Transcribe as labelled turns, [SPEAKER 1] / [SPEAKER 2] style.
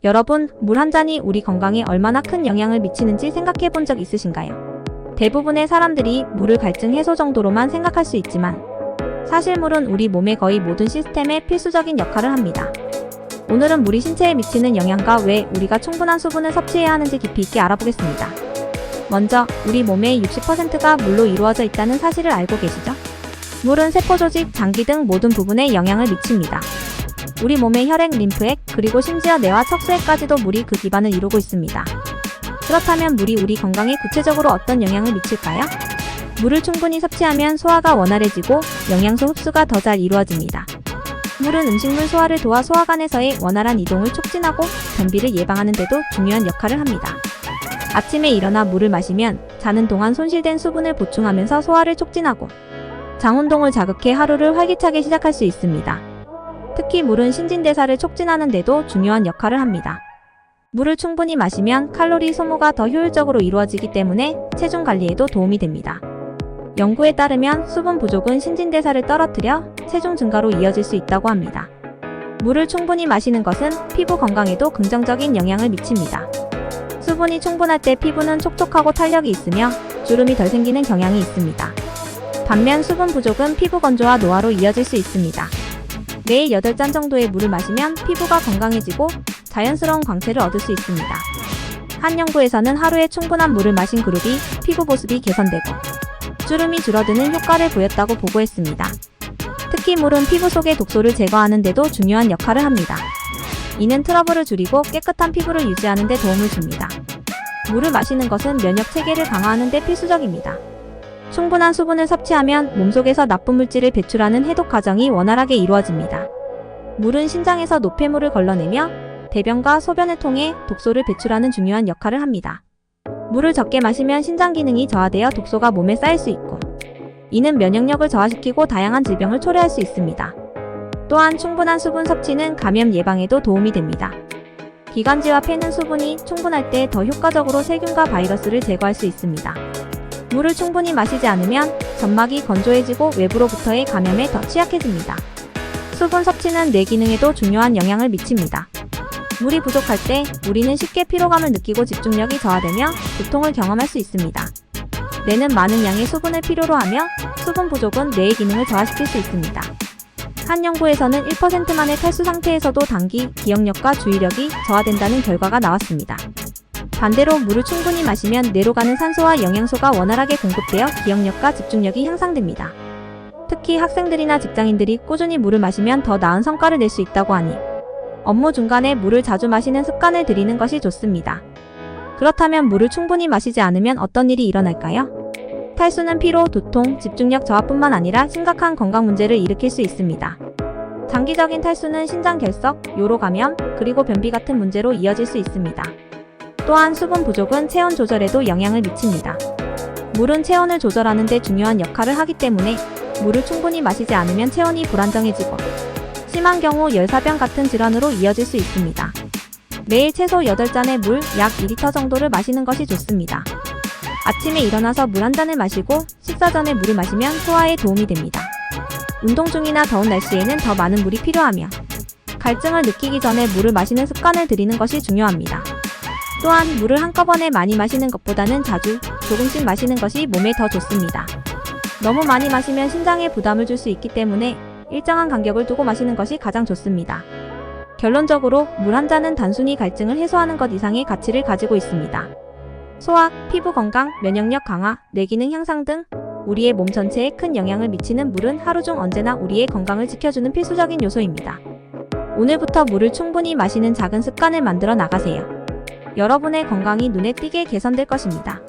[SPEAKER 1] 여러분, 물 한 잔이 우리 건강에 얼마나 큰 영향을 미치는지 생각해 본 적 있으신가요? 대부분의 사람들이 물을 갈증 해소 정도로만 생각할 수 있지만 사실 물은 우리 몸의 거의 모든 시스템에 필수적인 역할을 합니다. 오늘은 물이 신체에 미치는 영향과 왜 우리가 충분한 수분을 섭취해야 하는지 깊이 있게 알아보겠습니다. 먼저, 우리 몸의 60%가 물로 이루어져 있다는 사실을 알고 계시죠? 물은 세포 조직, 장기 등 모든 부분에 영향을 미칩니다. 우리 몸의 혈액, 림프액, 그리고 심지어 뇌와 척수액까지도 물이 그 기반을 이루고 있습니다. 그렇다면 물이 우리 건강에 구체적으로 어떤 영향을 미칠까요? 물을 충분히 섭취하면 소화가 원활해지고 영양소 흡수가 더 잘 이루어집니다. 물은 음식물 소화를 도와 소화관에서의 원활한 이동을 촉진하고 변비를 예방하는 데도 중요한 역할을 합니다. 아침에 일어나 물을 마시면 자는 동안 손실된 수분을 보충하면서 소화를 촉진하고 장 운동을 자극해 하루를 활기차게 시작할 수 있습니다. 특히 물은 신진대사를 촉진하는 데도 중요한 역할을 합니다. 물을 충분히 마시면 칼로리 소모가 더 효율적으로 이루어지기 때문에 체중 관리에도 도움이 됩니다. 연구에 따르면 수분 부족은 신진대사를 떨어뜨려 체중 증가로 이어질 수 있다고 합니다. 물을 충분히 마시는 것은 피부 건강에도 긍정적인 영향을 미칩니다. 수분이 충분할 때 피부는 촉촉하고 탄력이 있으며 주름이 덜 생기는 경향이 있습니다. 반면 수분 부족은 피부 건조와 노화로 이어질 수 있습니다. 매일 8잔 정도의 물을 마시면 피부가 건강해지고 자연스러운 광채를 얻을 수 있습니다. 한 연구에서는 하루에 충분한 물을 마신 그룹이 피부 보습이 개선되고 주름이 줄어드는 효과를 보였다고 보고했습니다. 특히 물은 피부 속의 독소를 제거하는 데도 중요한 역할을 합니다. 이는 트러블을 줄이고 깨끗한 피부를 유지하는 데 도움을 줍니다. 물을 마시는 것은 면역 체계를 강화하는 데 필수적입니다. 충분한 수분을 섭취하면 몸속에서 나쁜 물질을 배출하는 해독 과정이 원활하게 이루어집니다. 물은 신장에서 노폐물을 걸러내며 대변과 소변을 통해 독소를 배출하는 중요한 역할을 합니다. 물을 적게 마시면 신장 기능이 저하되어 독소가 몸에 쌓일 수 있고 이는 면역력을 저하시키고 다양한 질병을 초래할 수 있습니다. 또한 충분한 수분 섭취는 감염 예방에도 도움이 됩니다. 기관지와 폐는 수분이 충분할 때 더 효과적으로 세균과 바이러스를 제거할 수 있습니다. 물을 충분히 마시지 않으면 점막이 건조해지고 외부로부터의 감염에 더 취약해집니다. 수분 섭취는 뇌 기능에도 중요한 영향을 미칩니다. 물이 부족할 때 우리는 쉽게 피로감을 느끼고 집중력이 저하되며 두통을 경험할 수 있습니다. 뇌는 많은 양의 수분을 필요로 하며 수분 부족은 뇌의 기능을 저하시킬 수 있습니다. 한 연구에서는 1%만의 탈수 상태에서도 단기 기억력과 주의력이 저하된다는 결과가 나왔습니다. 반대로 물을 충분히 마시면 뇌로 가는 산소와 영양소가 원활하게 공급되어 기억력과 집중력이 향상됩니다. 특히 학생들이나 직장인들이 꾸준히 물을 마시면 더 나은 성과를 낼 수 있다고 하니 업무 중간에 물을 자주 마시는 습관을 들이는 것이 좋습니다. 그렇다면 물을 충분히 마시지 않으면 어떤 일이 일어날까요? 탈수는 피로, 두통, 집중력 저하뿐만 아니라 심각한 건강 문제를 일으킬 수 있습니다. 장기적인 탈수는 신장 결석, 요로 감염, 그리고 변비 같은 문제로 이어질 수 있습니다. 또한 수분 부족은 체온 조절에도 영향을 미칩니다. 물은 체온을 조절하는 데 중요한 역할을 하기 때문에 물을 충분히 마시지 않으면 체온이 불안정해지고 심한 경우 열사병 같은 질환으로 이어질 수 있습니다. 매일 최소 8잔의 물, 약 2리터 정도를 마시는 것이 좋습니다. 아침에 일어나서 물 한 잔을 마시고 식사 전에 물을 마시면 소화에 도움이 됩니다. 운동 중이나 더운 날씨에는 더 많은 물이 필요하며 갈증을 느끼기 전에 물을 마시는 습관을 들이는 것이 중요합니다. 또한 물을 한꺼번에 많이 마시는 것보다는 자주, 조금씩 마시는 것이 몸에 더 좋습니다. 너무 많이 마시면 신장에 부담을 줄 수 있기 때문에 일정한 간격을 두고 마시는 것이 가장 좋습니다. 결론적으로 물 한 잔은 단순히 갈증을 해소하는 것 이상의 가치를 가지고 있습니다. 소화, 피부 건강, 면역력 강화, 뇌 기능 향상 등 우리의 몸 전체에 큰 영향을 미치는 물은 하루 중 언제나 우리의 건강을 지켜주는 필수적인 요소입니다. 오늘부터 물을 충분히 마시는 작은 습관을 만들어 나가세요. 여러분의 건강이 눈에 띄게 개선될 것입니다.